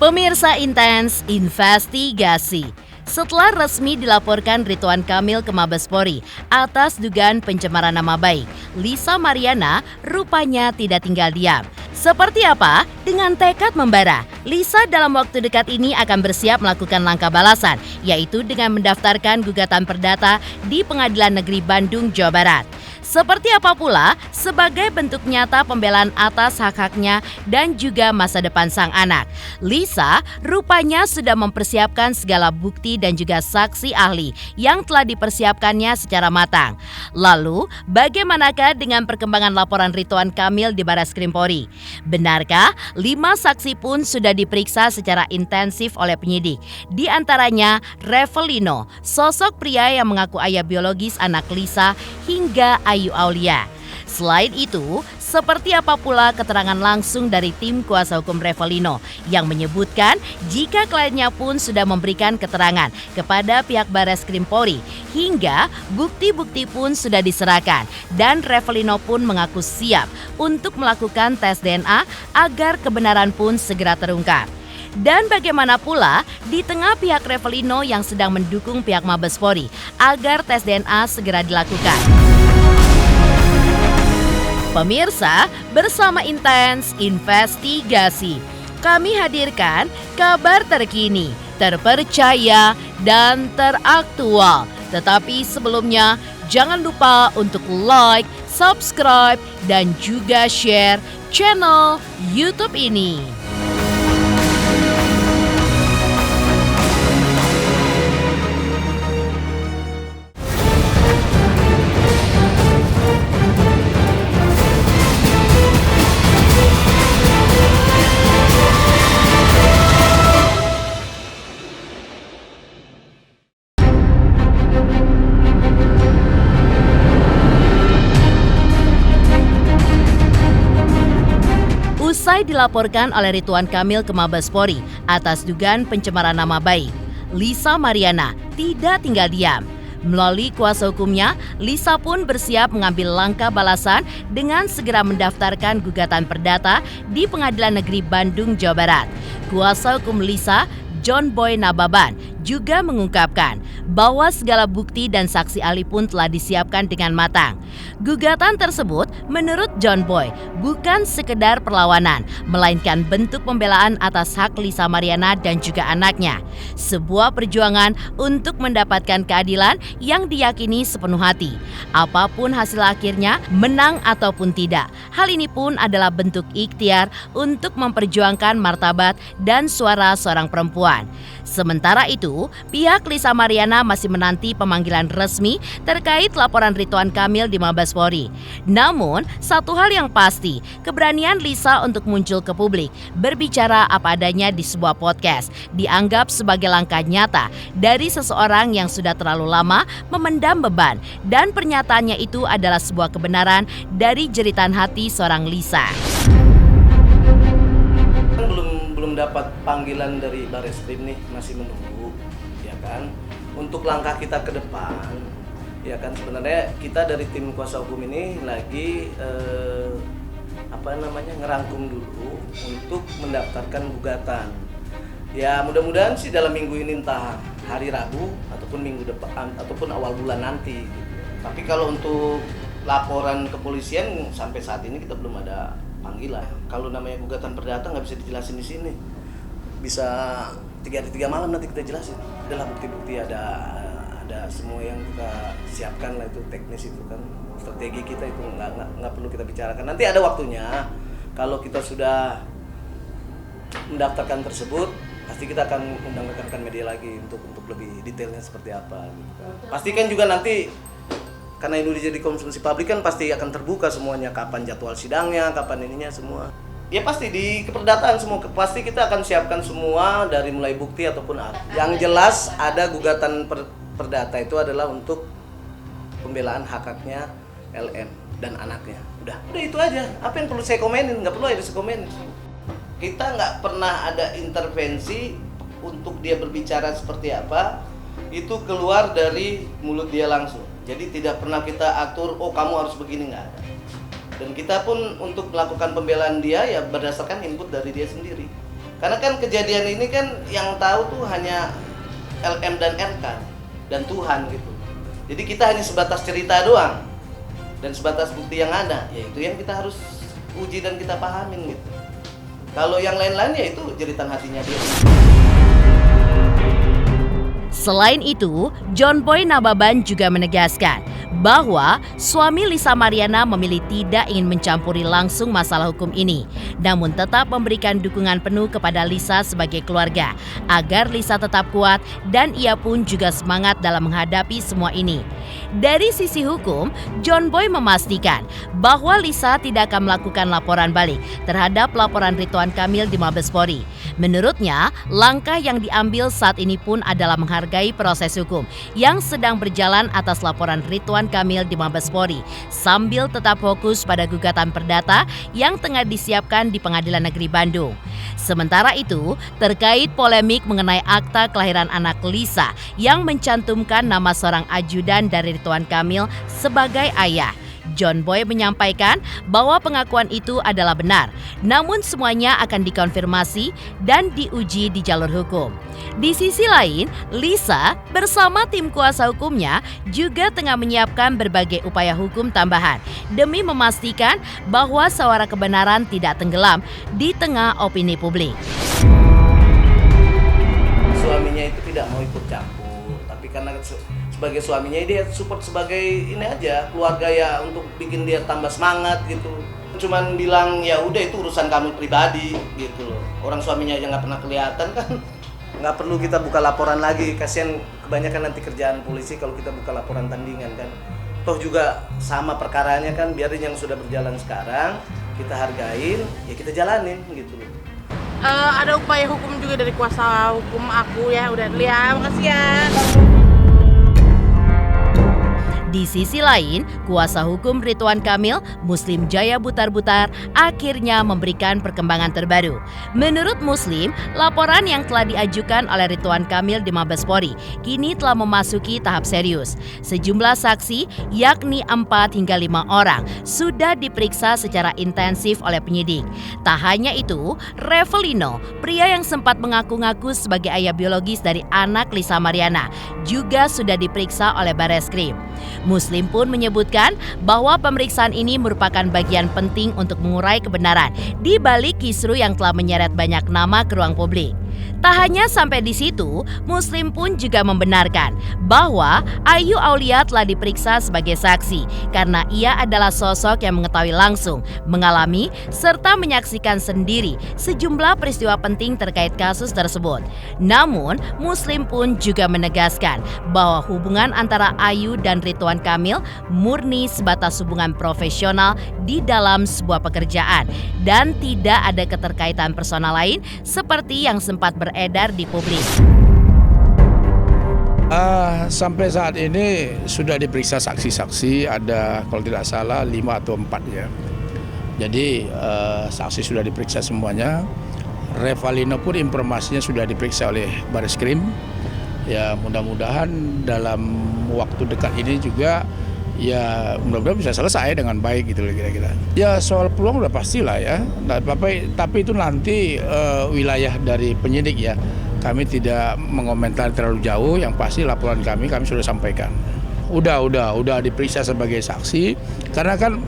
Pemirsa Intens Investigasi. Setelah resmi dilaporkan Ridwan Kamil ke Mabespori atas dugaan pencemaran nama baik, Lisa Mariana rupanya tidak tinggal diam. Seperti apa? Dengan tekad membara, Lisa dalam waktu dekat ini akan bersiap melakukan langkah balasan, yaitu dengan mendaftarkan gugatan perdata di Pengadilan Negeri Bandung, Jawa Barat. Seperti apa pula sebagai bentuk nyata pembelaan atas hak-haknya dan juga masa depan sang anak, Lisa rupanya sudah mempersiapkan segala bukti dan juga saksi ahli yang telah dipersiapkannya secara matang. Lalu, bagaimanakah dengan perkembangan laporan Ridwan Kamil di Barreskrim Polri? Benarkah 5 saksi pun sudah diperiksa secara intensif oleh penyidik? Di antaranya Revelino, sosok pria yang mengaku ayah biologis anak Lisa, hingga Ayu Aulia. Selain itu, seperti apa pula keterangan langsung dari tim kuasa hukum Revelino yang menyebutkan jika kliennya pun sudah memberikan keterangan kepada pihak Barreskrim Polri hingga bukti-bukti pun sudah diserahkan dan Revelino pun mengaku siap untuk melakukan tes DNA agar kebenaran pun segera terungkap. Dan bagaimana pula di tengah pihak Revelino yang sedang mendukung pihak Mabespori agar tes DNA segera dilakukan. Pemirsa, bersama Intens Investigasi, kami hadirkan kabar terkini, terpercaya, dan teraktual. Tetapi sebelumnya, jangan lupa untuk like, subscribe, dan juga share channel YouTube ini. Usai dilaporkan oleh Ridwan Kamil ke Mabespori atas dugaan pencemaran nama baik, Lisa Mariana tidak tinggal diam. Melalui kuasa hukumnya, Lisa pun bersiap mengambil langkah balasan dengan segera mendaftarkan gugatan perdata di Pengadilan Negeri Bandung, Jawa Barat. Kuasa hukum Lisa, John Boy Nababan, juga mengungkapkan bahwa segala bukti dan saksi ahli pun telah disiapkan dengan matang. Gugatan tersebut menurut John Boy bukan sekedar perlawanan, melainkan bentuk pembelaan atas hak Lisa Mariana dan juga anaknya. Sebuah perjuangan untuk mendapatkan keadilan yang diyakini sepenuh hati. Apapun hasil akhirnya, menang ataupun tidak, hal ini pun adalah bentuk ikhtiar untuk memperjuangkan martabat dan suara seorang perempuan. Sementara itu, pihak Lisa Mariana masih menanti pemanggilan resmi terkait laporan Ridwan Kamil di Mabespori. Namun, satu hal yang pasti, keberanian Lisa untuk muncul ke publik, berbicara apa adanya di sebuah podcast, dianggap sebagai langkah nyata dari seseorang yang sudah terlalu lama memendam beban, dan pernyataannya itu adalah sebuah kebenaran dari jeritan hati seorang Lisa. Belum dapat panggilan dari Barreskrim nih, masih menunggu, ya kan. Untuk langkah kita ke depan, ya kan, sebenarnya kita dari tim kuasa hukum ini lagi ngerangkum dulu untuk mendaftarkan gugatan. Ya mudah-mudahan sih dalam minggu ini, entah hari Rabu ataupun minggu depan ataupun awal bulan nanti. Tapi kalau untuk laporan kepolisian sampai saat ini kita belum ada panggilan. Kalau namanya gugatan perdata nggak bisa dijelasin di sini. Bisa 3 hari 3 malam nanti kita jelasin. Adalah bukti-bukti, ada semua yang kita siapkan lah, itu teknis itu kan, strategi kita itu nggak perlu kita bicarakan. Nanti ada waktunya. Kalau kita sudah mendaftarkan tersebut, pasti kita akan undang rekan-rekan media lagi untuk lebih detailnya seperti apa. Gitu kan. Pastikan juga nanti, karena ini jadi konsumsi publik kan, pasti akan terbuka semuanya, kapan jadwal sidangnya, kapan ininya semua. Ya pasti di keperdataan semua, pasti kita akan siapkan semua dari mulai bukti ataupun apa. Yang jelas ada gugatan perdata itu adalah untuk pembelaan hak-haknya LM dan anaknya. Udah itu aja. Apa yang perlu saya komenin? Nggak perlu ada saya komenin. Kita nggak pernah ada intervensi untuk dia berbicara seperti apa, itu keluar dari mulut dia langsung. Jadi tidak pernah kita atur, oh kamu harus begini, nggak ada. Dan kita pun untuk melakukan pembelaan dia ya berdasarkan input dari dia sendiri. Karena kan kejadian ini kan yang tahu tuh hanya LM dan RK dan Tuhan gitu. Jadi kita hanya sebatas cerita doang dan sebatas bukti yang ada, yaitu yang kita harus uji dan kita pahamin gitu. Kalau yang lain-lain ya itu jeritan hatinya dia. Selain itu, John Boy Nababan juga menegaskan bahwa suami Lisa Mariana memilih tidak ingin mencampuri langsung masalah hukum ini, namun tetap memberikan dukungan penuh kepada Lisa sebagai keluarga agar Lisa tetap kuat dan ia pun juga semangat dalam menghadapi semua ini. Dari sisi hukum, John Boy memastikan bahwa Lisa tidak akan melakukan laporan balik terhadap laporan Ridwan Kamil di Mabes Polri. Menurutnya, langkah yang diambil saat ini pun adalah menghargai proses hukum yang sedang berjalan atas laporan Ridwan Kamil di Mabes Polri, sambil tetap fokus pada gugatan perdata yang tengah disiapkan di Pengadilan Negeri Bandung. Sementara itu, terkait polemik mengenai akta kelahiran anak Lisa yang mencantumkan nama seorang ajudan dari Ridwan Kamil sebagai ayah, John Boy menyampaikan bahwa pengakuan itu adalah benar, namun semuanya akan dikonfirmasi dan diuji di jalur hukum. Di sisi lain, Lisa bersama tim kuasa hukumnya juga tengah menyiapkan berbagai upaya hukum tambahan demi memastikan bahwa suara kebenaran tidak tenggelam di tengah opini publik. Suaminya itu tidak mau ikut campur, tapi karena sebagai suaminya dia support sebagai ini aja keluarga ya, untuk bikin dia tambah semangat gitu. Cuman bilang ya udah itu urusan kamu pribadi gitu loh. Orang suaminya aja nggak pernah kelihatan kan, nggak perlu kita buka laporan lagi. Kasian kebanyakan nanti kerjaan polisi kalau kita buka laporan tandingan kan. Toh juga sama perkaranya kan, biarin yang sudah berjalan sekarang kita hargain, ya kita jalanin gitu loh. Ada upaya hukum juga dari kuasa hukum aku ya, udah lihat, makasih ya. Di sisi lain, kuasa hukum Ridwan Kamil, Muslim Jaya Butar-Butar, akhirnya memberikan perkembangan terbaru. Menurut Muslim, laporan yang telah diajukan oleh Ridwan Kamil di Mabes Polri kini telah memasuki tahap serius. Sejumlah saksi, yakni 4 hingga 5 orang, sudah diperiksa secara intensif oleh penyidik. Tak hanya itu, Revelino, pria yang sempat mengaku-ngaku sebagai ayah biologis dari anak Lisa Mariana, juga sudah diperiksa oleh Bareskrim. Muslim pun menyebutkan bahwa pemeriksaan ini merupakan bagian penting untuk mengurai kebenaran di balik kisru yang telah menyeret banyak nama ke ruang publik. Tak hanya sampai di situ, Muslim pun juga membenarkan bahwa Ayu Aulia telah diperiksa sebagai saksi karena ia adalah sosok yang mengetahui langsung, mengalami, serta menyaksikan sendiri sejumlah peristiwa penting terkait kasus tersebut. Namun, Muslim pun juga menegaskan bahwa hubungan antara Ayu dan Ridwan Kamil murni sebatas hubungan profesional di dalam sebuah pekerjaan dan tidak ada keterkaitan personal lain seperti yang sempat beredar di publik. Sampai saat ini sudah diperiksa saksi-saksi, ada kalau tidak salah 5 atau 4 ya. Jadi saksi sudah diperiksa semuanya. Revalino pun informasinya sudah diperiksa oleh Bareskrim. Ya mudah-mudahan dalam waktu dekat ini juga ya mudah-mudahan bisa selesai dengan baik gitu kira-kira. Ya soal peluang udah pastilah ya. Tapi itu nanti wilayah dari penyidik ya. Kami tidak mengomentari terlalu jauh. Yang pasti laporan kami sudah sampaikan. Udah diperiksa sebagai saksi. Karena kan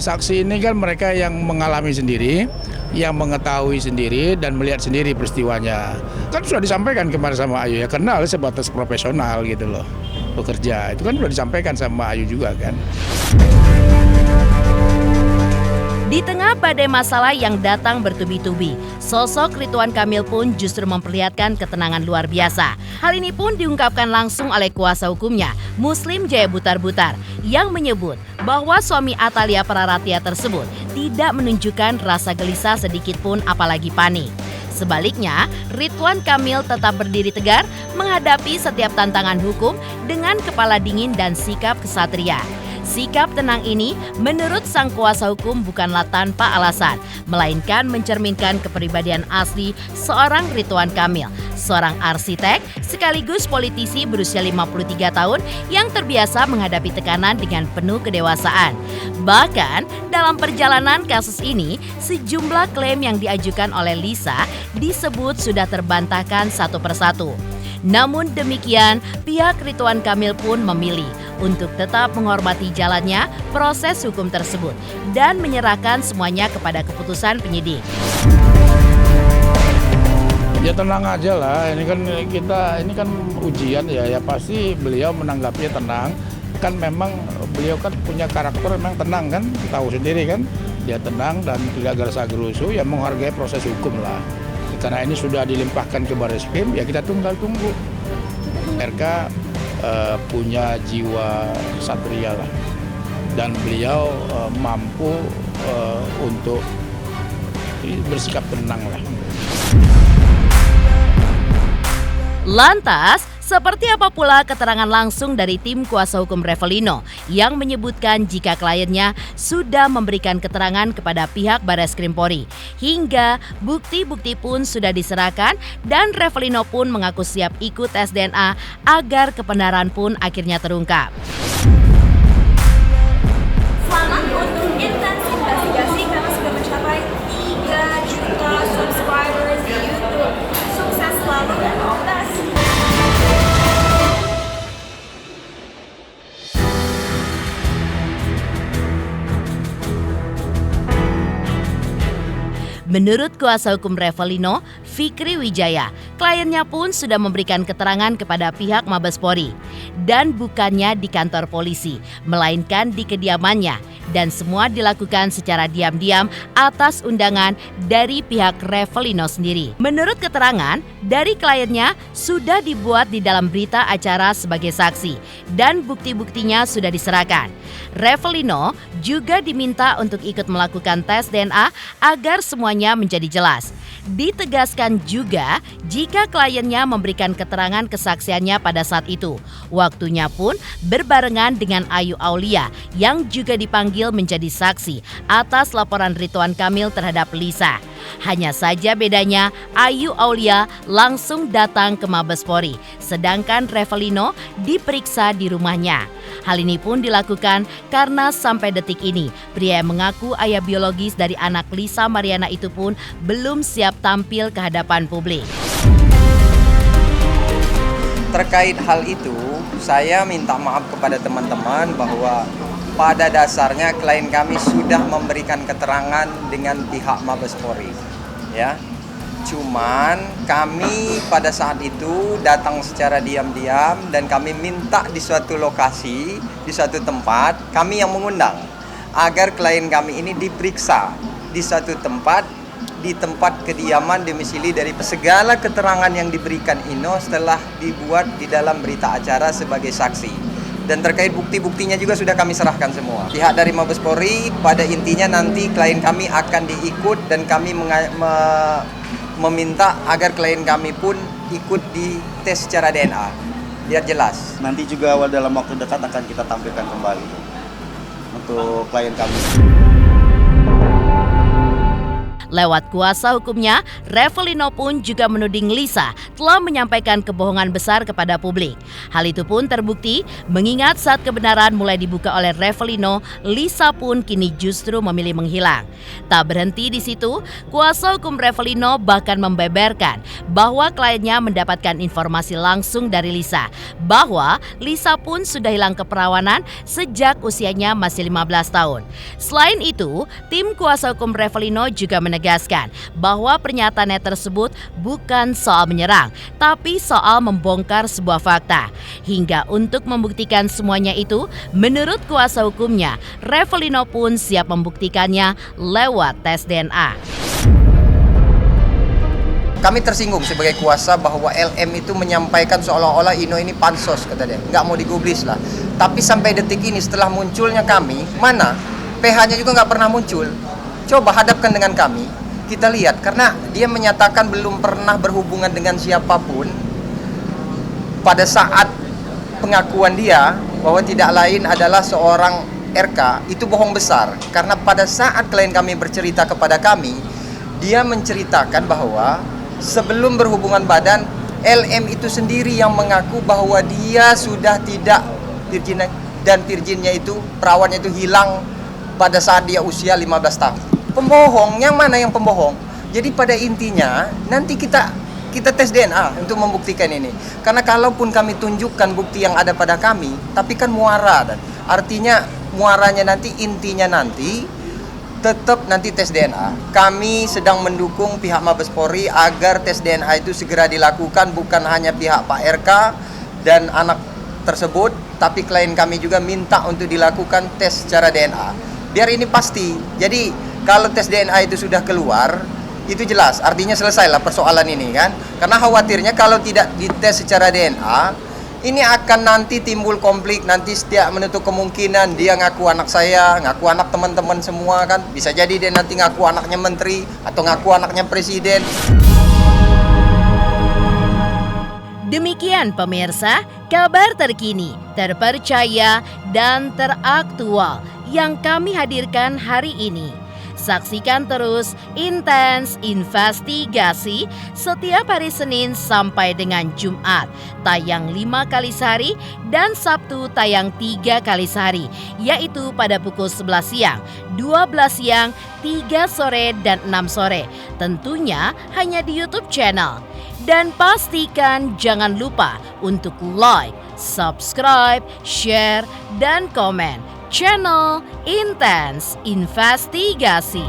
saksi ini kan mereka yang mengalami sendiri, yang mengetahui sendiri dan melihat sendiri peristiwanya. Kan sudah disampaikan kemarin sama Ayu ya, kenal sebatas profesional gitu loh. Bekerja itu kan sudah disampaikan sama Ayu juga kan. Di tengah badai masalah yang datang bertubi-tubi, sosok Ridwan Kamil pun justru memperlihatkan ketenangan luar biasa. Hal ini pun diungkapkan langsung oleh kuasa hukumnya, Muslim Jaya Butar-Butar, yang menyebut bahwa suami Atalia Praratia tersebut tidak menunjukkan rasa gelisah sedikit pun apalagi panik. Sebaliknya, Ridwan Kamil tetap berdiri tegar menghadapi setiap tantangan hukum dengan kepala dingin dan sikap kesatria. Sikap tenang ini menurut sang kuasa hukum bukanlah tanpa alasan, melainkan mencerminkan kepribadian asli seorang Ridwan Kamil, seorang arsitek sekaligus politisi berusia 53 tahun yang terbiasa menghadapi tekanan dengan penuh kedewasaan. Bahkan dalam perjalanan kasus ini, sejumlah klaim yang diajukan oleh Lisa disebut sudah terbantahkan satu persatu. Namun demikian, pihak Ridwan Kamil pun memilih untuk tetap menghormati jalannya proses hukum tersebut dan menyerahkan semuanya kepada keputusan penyidik. Ya tenang aja lah, ini kan ujian ya pasti beliau menanggapinya tenang. Kan memang beliau kan punya karakter memang tenang kan, tahu sendiri kan, dia tenang dan tidak gerasa-gerusu, ya menghargai proses hukum lah. Karena ini sudah dilimpahkan ke Barreskrim, ya kita tunggu. RK punya jiwa satria lah, dan beliau mampu untuk bersikap tenang lah. Lantas, seperti apa pula keterangan langsung dari tim kuasa hukum Revelino yang menyebutkan jika kliennya sudah memberikan keterangan kepada pihak Barreskrim Polri, hingga bukti-bukti pun sudah diserahkan dan Revelino pun mengaku siap ikut tes DNA agar kebenaran pun akhirnya terungkap. Selamat untuk Intens Investigasi karena sudah mencapai 3 juta subscribers di YouTube. Sukses selalu dan all the best. Menurut kuasa hukum Revelino, Fikri Wijaya, kliennya pun sudah memberikan keterangan kepada pihak Mabes Polri. Dan bukannya di kantor polisi, melainkan di kediamannya. Dan semua dilakukan secara diam-diam atas undangan dari pihak Revelino sendiri. Menurut keterangan, dari kliennya sudah dibuat di dalam berita acara sebagai saksi. Dan bukti-buktinya sudah diserahkan. Revelino juga diminta untuk ikut melakukan tes DNA agar semuanya menjadi jelas. Ditegaskan juga jika kliennya memberikan keterangan kesaksiannya pada saat itu. Waktunya pun berbarengan dengan Ayu Aulia yang juga dipanggil menjadi saksi atas laporan Ridwan Kamil terhadap Lisa. Hanya saja bedanya Ayu Aulia langsung datang ke Mabes Polri, sedangkan Revelino diperiksa di rumahnya. Hal ini pun dilakukan karena sampai detik ini pria yang mengaku ayah biologis dari anak Lisa Mariana itu pun belum siap tampil ke hadapan publik. Terkait hal itu, saya minta maaf kepada teman-teman bahwa pada dasarnya klien kami sudah memberikan keterangan dengan pihak Mabes Polri, ya. Cuman kami pada saat itu datang secara diam-diam dan kami minta di suatu lokasi, di suatu tempat, kami yang mengundang agar klien kami ini diperiksa di suatu tempat, di tempat kediaman domisili dari segala keterangan yang diberikan Ino setelah dibuat di dalam berita acara sebagai saksi. Dan terkait bukti-buktinya juga sudah kami serahkan semua. Pihak dari Mabes Polri pada intinya nanti klien kami akan diikut dan kami meminta agar klien kami pun ikut di tes secara DNA biar jelas. Nanti juga dalam waktu dekat akan kita tampilkan kembali untuk klien kami. Lewat kuasa hukumnya, Revelino pun juga menuding Lisa telah menyampaikan kebohongan besar kepada publik. Hal itu pun terbukti mengingat saat kebenaran mulai dibuka oleh Revelino, Lisa pun kini justru memilih menghilang. Tak berhenti di situ, kuasa hukum Revelino bahkan membeberkan bahwa kliennya mendapatkan informasi langsung dari Lisa bahwa Lisa pun sudah hilang keperawanan sejak usianya masih 15 tahun. Selain itu, tim kuasa hukum Revelino juga menegaskan bahwa pernyataannya tersebut bukan soal menyerang, tapi soal membongkar sebuah fakta. Hingga untuk membuktikan semuanya itu, menurut kuasa hukumnya, Revelino pun siap membuktikannya lewat tes DNA. Kami tersinggung sebagai kuasa bahwa LM itu menyampaikan seolah-olah Ino ini pansos, kata dia. Nggak mau digubris lah. Tapi sampai detik ini setelah munculnya kami, mana? PH-nya juga nggak pernah muncul. Coba hadapkan dengan kami, kita lihat. Karena dia menyatakan belum pernah berhubungan dengan siapapun pada saat pengakuan dia bahwa tidak lain adalah seorang RK itu bohong besar. Karena pada saat klien kami bercerita kepada kami, dia menceritakan bahwa sebelum berhubungan badan, LM itu sendiri yang mengaku bahwa dia sudah tidak virgin, dan virginnya itu, perawannya itu hilang pada saat dia usia 15 tahun. Pembohong, yang mana yang pembohong? Jadi pada intinya nanti kita tes DNA untuk membuktikan ini. Karena kalaupun kami tunjukkan bukti yang ada pada kami, tapi kan muara, dan artinya muaranya nanti, intinya nanti tetap nanti tes DNA. Kami sedang mendukung pihak Mabes Polri agar tes DNA itu segera dilakukan, bukan hanya pihak Pak RK dan anak tersebut, tapi klien kami juga minta untuk dilakukan tes secara DNA. Biar ini pasti. Jadi kalau tes DNA itu sudah keluar, itu jelas, artinya selesailah persoalan ini kan. Karena khawatirnya kalau tidak dites secara DNA, ini akan nanti timbul konflik, nanti setiap menutup kemungkinan dia ngaku anak saya, ngaku anak teman-teman semua kan. Bisa jadi dia nanti ngaku anaknya menteri atau ngaku anaknya presiden. Demikian pemirsa, kabar terkini, terpercaya, dan teraktual yang kami hadirkan hari ini. Saksikan terus Intens Investigasi setiap hari Senin sampai dengan Jumat, tayang 5 kali sehari dan Sabtu tayang 3 kali sehari, yaitu pada pukul 11 siang, 12 siang, 3 sore, dan 6 sore. Tentunya hanya di YouTube channel. Dan pastikan jangan lupa untuk like, subscribe, share, dan komen channel Intens Investigasi.